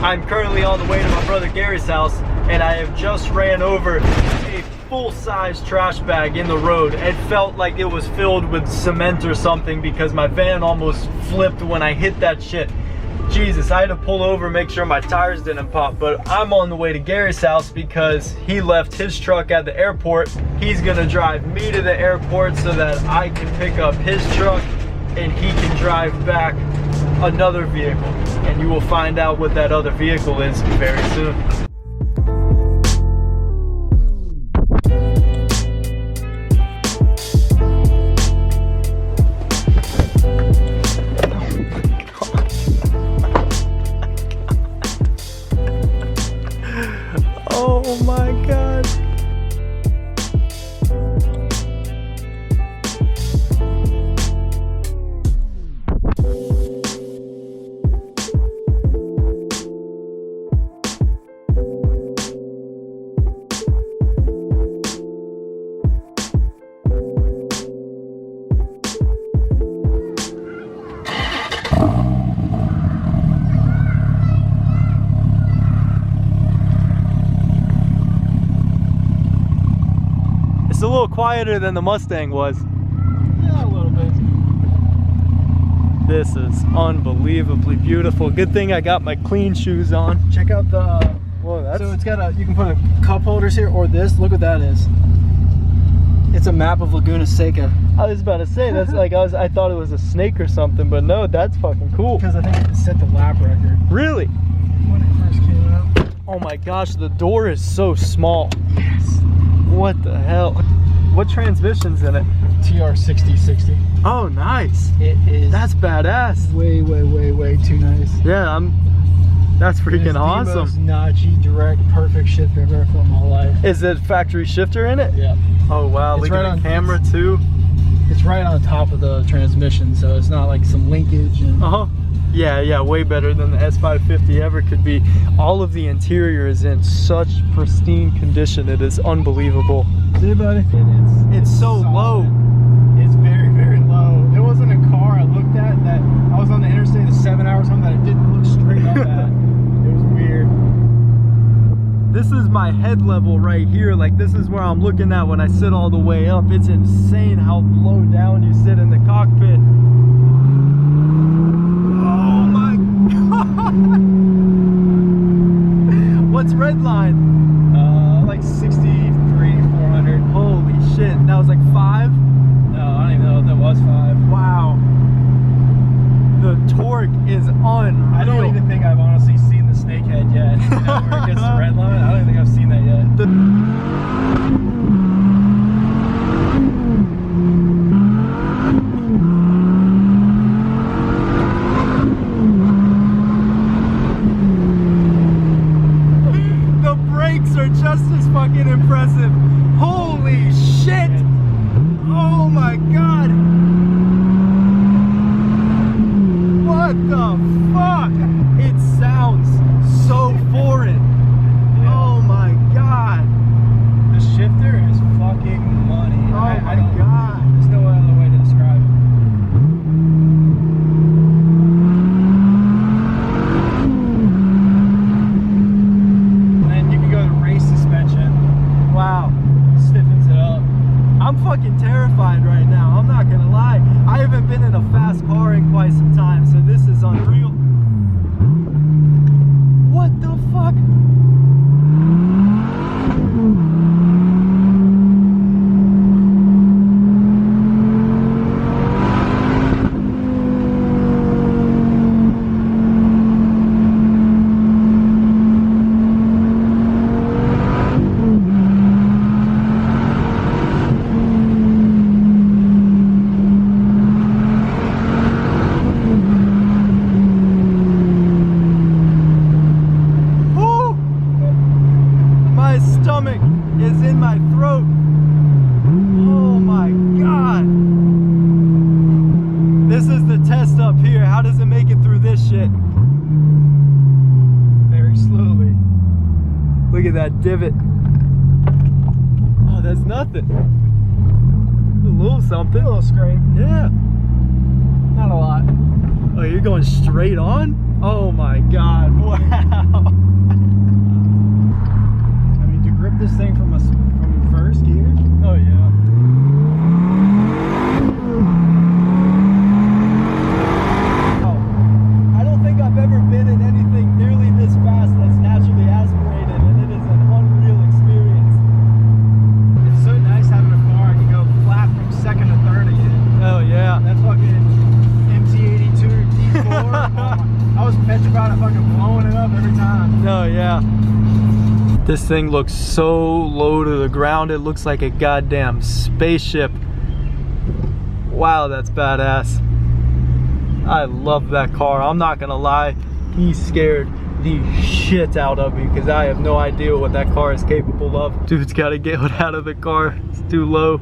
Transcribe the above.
I'm currently on the way to my brother Gary's house, and I have just ran over a full-size trash bag in the road. It felt like it was filled with cement or something because my van almost flipped when I hit that shit. Jesus, I had to pull over, make sure my tires didn't pop. But I'm on the way to Gary's house because he left his truck at the airport. He's gonna drive me to the airport so that I can pick up his truck and he can drive back another vehicle. And you will find out what that other vehicle is very soon. Oh my God. It's a little quieter than the Mustang was. Yeah, a little bit. This is unbelievably beautiful. Good thing I got my clean shoes on. Check out the. Whoa, that's. So it's got a. You can put a cup holders here or this. Look what that is. It's a map of Laguna Seca. I was about to say that's like I thought it was a snake or something, but no, that's fucking cool. Because I think it set the lap record Really? when it first came out. Oh my gosh, the door is so small. Yes. What the hell? What transmission's in it? TR6060. Oh, nice. It is. That's badass. way too nice. Yeah, that's freaking awesome. The most notchy, direct, perfect shifter I've ever felt in my life. Is it factory shifter in it? Yeah. Oh wow, look at the camera too. It's right on top of the transmission, so it's not like some linkage. And Yeah, way better than the S550 ever could be. All of the interior is in such pristine condition. It is unbelievable. See, buddy? It's so low. It's very low. There wasn't a car I looked at that I was on the interstate at 7 hours home that I didn't look straight up at. It was weird. This is my head level right here. Like, this is where I'm looking at when I sit all the way up. It's insane how low down you sit in the cockpit. Oh my God. What's redline? Like 63,400. Holy shit. That was like 5? No, I don't even know if that was 5. Wow. The torque is unreal. I don't even think I've honestly seen the snakehead yet. You know, where it gets the red line. I don't think I've seen that yet. The brakes are just as fucking impressive. Holy shit. Oh my God. What the fuck? It sounds so foreign. Yeah. Oh my God. The shifter is fucking money. Oh my don't- God. There's no other way to describe it. And then you can go to race suspension. Wow. Stiffens it up. I'm fucking terrified right now. I'm not gonna lie. I haven't been in a fast car in quite some time, so this is unreal. What the fuck? Is in my throat. Oh my God. This is the test up here. How does it make it through this shit? Very slowly. Look at that divot. Oh, that's nothing. A little something. A little scrape. Yeah. Not a lot. Oh, you're going straight on? Oh my God. Wow. blowing it up every time. No, yeah. This thing looks so low to the ground. It looks like a goddamn spaceship. Wow, that's badass. I love that car. I'm not gonna lie. He scared the shit out of me because I have no idea what that car is capable of. Dude's gotta get out of the car. It's too low.